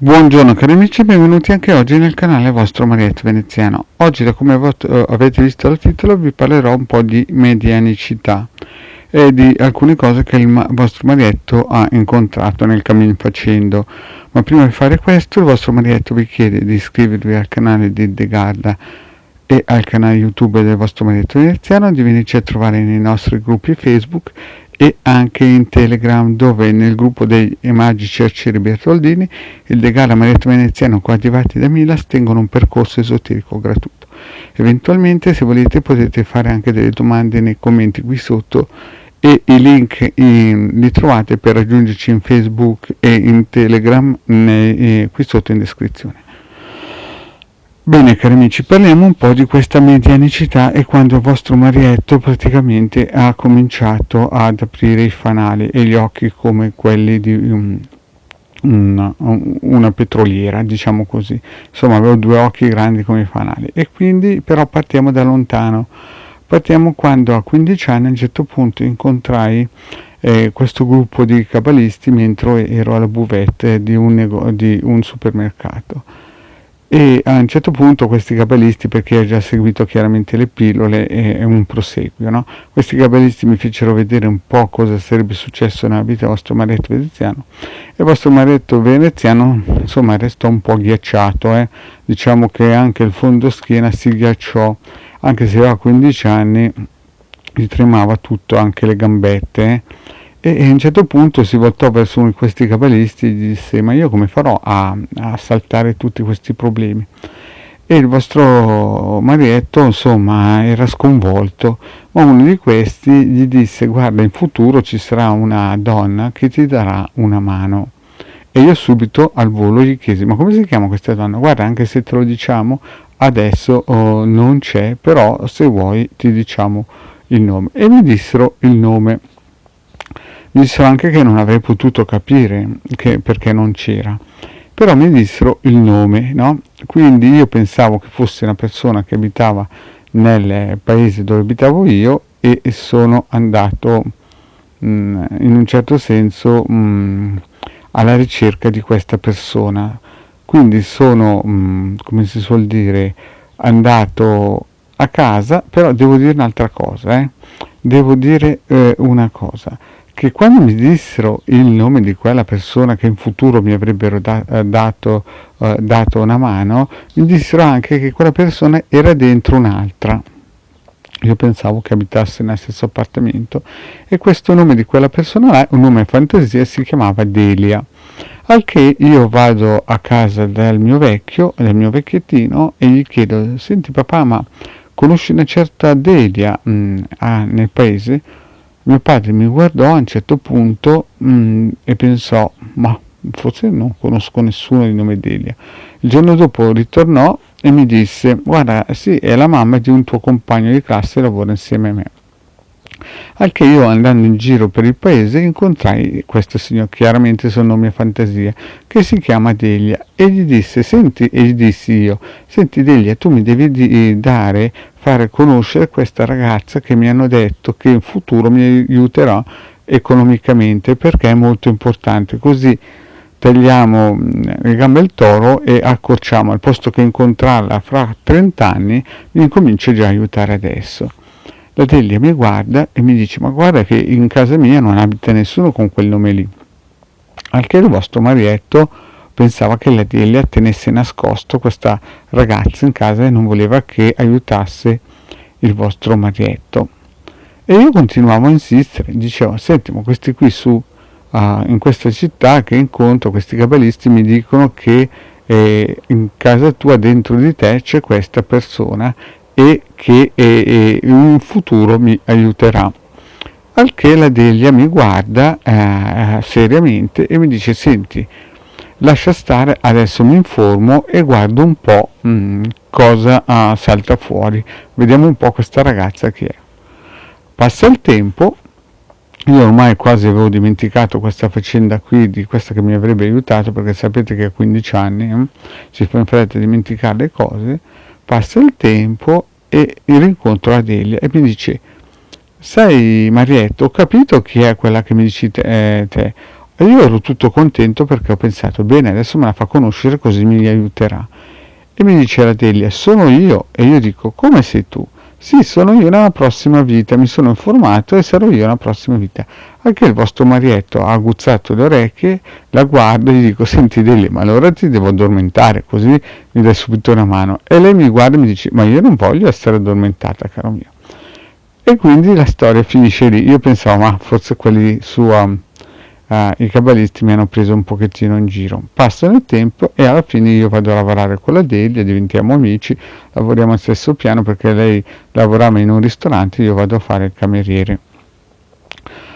Buongiorno cari amici e benvenuti anche oggi nel canale vostro Marietto Veneziano. Oggi, da come avete visto dal titolo, vi parlerò un po' di medianicità e di alcune cose che il vostro Marietto ha incontrato nel cammin facendo. Ma prima di fare questo, il vostro Marietto vi chiede di iscrivervi al canale di De Garda e al canale YouTube del vostro Marietto Veneziano, di venirci a trovare nei nostri gruppi Facebook e anche in Telegram, dove nel gruppo dei magici arcieri bertoldini il De Garda Marietto Veneziano coadiuvati da Milas tengono un percorso esoterico gratuito. Eventualmente, se volete, potete fare anche delle domande nei commenti qui sotto e i link li trovate per raggiungerci in Facebook e in Telegram qui sotto in descrizione. Bene cari amici, parliamo un po' di questa medianicità e quando il vostro Marietto praticamente ha cominciato ad aprire i fanali e gli occhi come quelli di una petroliera, diciamo così. Insomma, avevo due occhi grandi come i fanali. E quindi però partiamo da lontano. Partiamo quando a 15 anni a un certo punto incontrai questo gruppo di cabalisti mentre ero alla buvette di un supermercato. E a un certo punto questi cabalisti, perché ho già seguito chiaramente le pillole e un proseguio, no? Questi cabalisti mi fecero vedere un po' cosa sarebbe successo nella vita del vostro Marietto Veneziano, e il vostro Marietto Veneziano insomma restò un po' ghiacciato, diciamo che anche il fondo schiena si ghiacciò, anche se aveva 15 anni gli tremava tutto, anche le gambette, e a un certo punto si voltò verso uno di questi cabalisti e gli disse: ma io come farò a saltare tutti questi problemi? E il vostro Marietto insomma era sconvolto, ma uno di questi gli disse: guarda, in futuro ci sarà una donna che ti darà una mano. E io subito al volo gli chiesi: ma come si chiama questa donna? Guarda, anche se te lo diciamo adesso non c'è, però se vuoi ti diciamo il nome. E mi dissero il nome. Mi dissero anche che non avrei potuto capire perché non c'era, però mi dissero il nome, no? Quindi io pensavo che fosse una persona che abitava nel paese dove abitavo io e sono andato in un certo senso alla ricerca di questa persona. Quindi sono, come si suol dire, andato a casa, però devo dire un'altra cosa, Devo dire una cosa, che quando mi dissero il nome di quella persona che in futuro mi avrebbero dato una mano, mi dissero anche che quella persona era dentro un'altra. Io pensavo che abitasse nel stesso appartamento, e questo nome di quella persona là, un nome fantasia, si chiamava Delia. Al che io vado a casa del mio vecchiettino, e gli chiedo: senti papà, ma conosci una certa Delia nel paese? Mio padre mi guardò a un certo punto e pensò: ma forse non conosco nessuno di nome Delia. Il giorno dopo ritornò e mi disse: guarda, sì, è la mamma di un tuo compagno di classe, lavora insieme a me. Al che io, andando in giro per il paese, incontrai questo signore, chiaramente sono nome a fantasia, che si chiama Delia, e gli dissi io: senti Delia, tu mi devi fare conoscere questa ragazza che mi hanno detto che in futuro mi aiuterà economicamente, perché è molto importante, così tagliamo le gambe al toro e accorciamo, al posto che incontrarla fra 30 anni, mi incomincio già a aiutare adesso. La Delia mi guarda e mi dice: ma guarda che in casa mia non abita nessuno con quel nome lì. Al che il vostro Marietto pensava che la Delia tenesse nascosto questa ragazza in casa e non voleva che aiutasse il vostro Marietto. E io continuavo a insistere, dicevo: senti, ma questi qui in questa città che incontro, questi cabalisti mi dicono che in casa tua, dentro di te, c'è questa persona e che in futuro mi aiuterà. Al che la Delia mi guarda seriamente e mi dice: senti, lascia stare, adesso mi informo e guardo un po' cosa salta fuori, vediamo un po' questa ragazza chi è. Passa il tempo, io ormai quasi avevo dimenticato questa faccenda qui, di questa che mi avrebbe aiutato, perché sapete che a 15 anni si fa in fretta a dimenticare le cose. Passa il tempo e rincontro la Delia e mi dice: sai Marietto, ho capito chi è quella che mi dici te, E io ero tutto contento perché ho pensato, bene, adesso me la fa conoscere così mi aiuterà. E mi dice la Delia, sono io. E io dico, come sei tu? Sì, sono io nella prossima vita, mi sono informato e sarò io nella prossima vita. Anche il vostro marietto ha aguzzato le orecchie, la guardo e gli dico, senti Delia, ma allora ti devo addormentare, così mi dai subito una mano. E lei mi guarda e mi dice, ma io non voglio essere addormentata, caro mio. E quindi la storia finisce lì. Io pensavo, ma forse quelli su i cabalisti mi hanno preso un pochettino in giro. Passa il tempo e alla fine io vado a lavorare con la Delia, diventiamo amici, lavoriamo al stesso piano perché lei lavorava in un ristorante e io vado a fare il cameriere.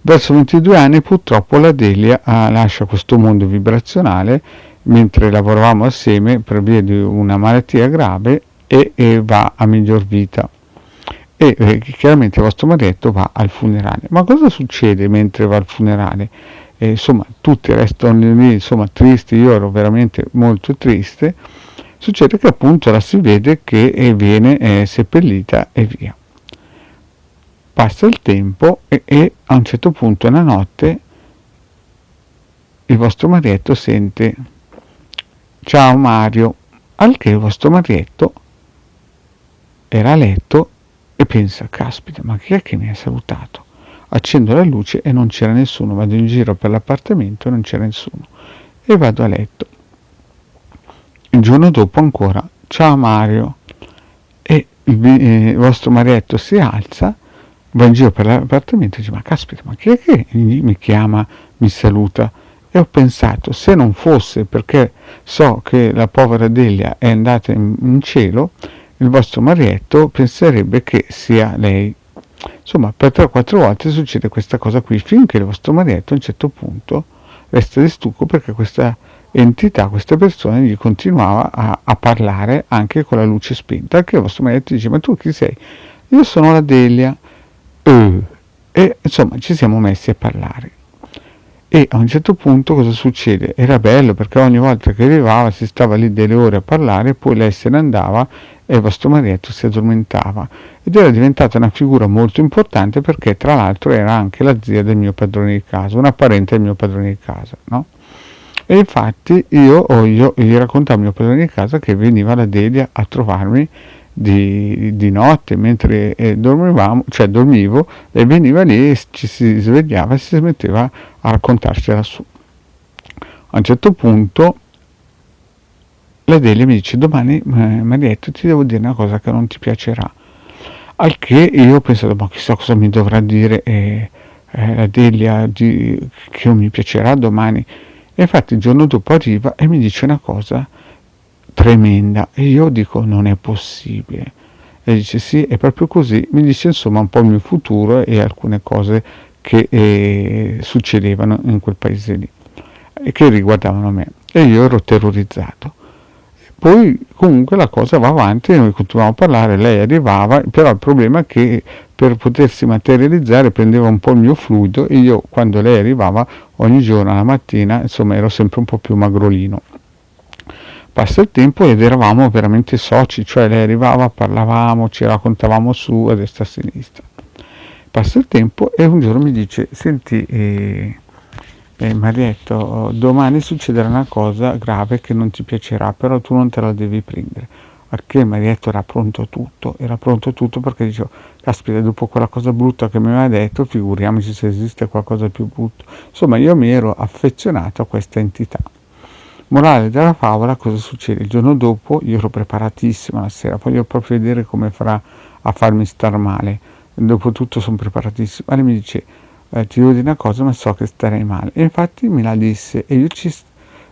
Verso 22 anni purtroppo la Delia lascia questo mondo vibrazionale mentre lavoravamo assieme per via di una malattia grave e va a miglior vita. E chiaramente il vostro marietto va al funerale. Ma cosa succede mentre va al funerale? Insomma, tutti restano lì, insomma, tristi, io ero veramente molto triste. Succede che appunto la si vede che viene seppellita e via. Passa il tempo e a un certo punto una notte il vostro marietto sente ciao Mario, al che il vostro marietto era a letto e pensa, caspita, ma chi è che mi ha salutato? Accendo la luce e non c'era nessuno, vado in giro per l'appartamento e non c'era nessuno e vado a letto. Il giorno dopo ancora, ciao Mario, e il vostro marietto si alza, va in giro per l'appartamento e dice, ma caspita, ma chi è che mi chiama, mi saluta? E ho pensato, se non fosse perché so che la povera Delia è andata in cielo, il vostro marietto penserebbe che sia lei. Insomma, per 3-4 volte succede questa cosa qui, finché il vostro marietto a un certo punto resta di stucco perché questa entità, questa persona gli continuava a parlare anche con la luce spenta, che il vostro marietto dice, ma tu chi sei? Io sono la Delia. E insomma ci siamo messi a parlare. E a un certo punto cosa succede? Era bello perché ogni volta che arrivava si stava lì delle ore a parlare, poi lei se ne andava e il vostro marietto si addormentava. Ed era diventata una figura molto importante perché tra l'altro era anche la zia del mio padrone di casa, una parente del mio padrone di casa, no? E infatti io gli raccontavo al mio padrone di casa che veniva la Delia a trovarmi di notte mentre dormivo, e veniva lì e ci si svegliava e si metteva a raccontarcela su. A un certo punto la Delia mi dice, domani Marietto ti devo dire una cosa che non ti piacerà, al che io ho pensato, ma chissà cosa mi dovrà dire la Delia che non mi piacerà domani. E infatti il giorno dopo arriva e mi dice una cosa tremenda e io dico, non è possibile. E dice, sì, è proprio così. Mi dice insomma un po' il mio futuro e alcune cose che succedevano in quel paese lì e che riguardavano me, e io ero terrorizzato. Poi comunque la cosa va avanti, noi continuavamo a parlare, lei arrivava, però il problema è che per potersi materializzare prendeva un po' il mio fluido e io quando lei arrivava ogni giorno alla mattina, insomma, ero sempre un po' più magrolino. Passa il tempo ed eravamo veramente soci, cioè lei arrivava, parlavamo, ci raccontavamo su a destra e a sinistra. Passa il tempo e un giorno mi dice, senti Marietto, domani succederà una cosa grave che non ti piacerà, però tu non te la devi prendere. Perché Marietto era pronto a tutto perché dicevo, caspita, dopo quella cosa brutta che mi aveva detto, figuriamoci se esiste qualcosa di più brutto. Insomma, io mi ero affezionato a questa entità. Morale della favola, cosa succede? Il giorno dopo io ero preparatissimo la sera, voglio proprio vedere come farà a farmi star male. Dopo tutto sono preparatissimo. E lei mi dice, ti devo dire una cosa, ma so che starei male. E infatti me la disse e io ci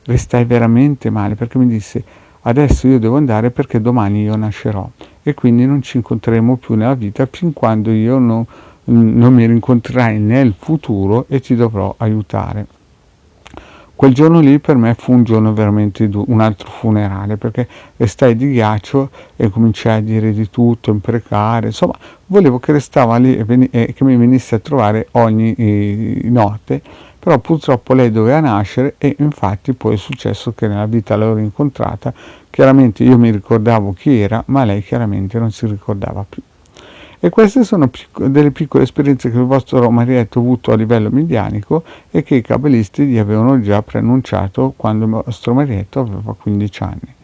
restai veramente male perché mi disse, adesso io devo andare perché domani io nascerò e quindi non ci incontreremo più nella vita fin quando io non mi rincontrerai nel futuro e ti dovrò aiutare. Quel giorno lì per me fu un giorno veramente un altro funerale, perché restai di ghiaccio e cominciai a dire di tutto, imprecare, insomma volevo che restava lì e che mi venisse a trovare ogni notte, però purtroppo lei doveva nascere e infatti poi è successo che nella vita l'ho incontrata, chiaramente io mi ricordavo chi era, ma lei chiaramente non si ricordava più. E queste sono delle piccole esperienze che il vostro Marietto ha avuto a livello medianico e che i cabalisti gli avevano già preannunciato quando il vostro Marietto aveva 15 anni.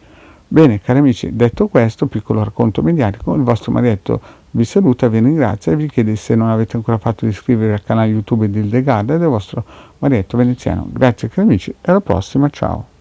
Bene, cari amici, detto questo piccolo racconto mediatico, il vostro Marietto vi saluta, vi ringrazia e vi chiede, se non avete ancora fatto, di iscrivervi al canale YouTube di Hildegard e del vostro Marietto Veneziano. Grazie cari amici e alla prossima, ciao!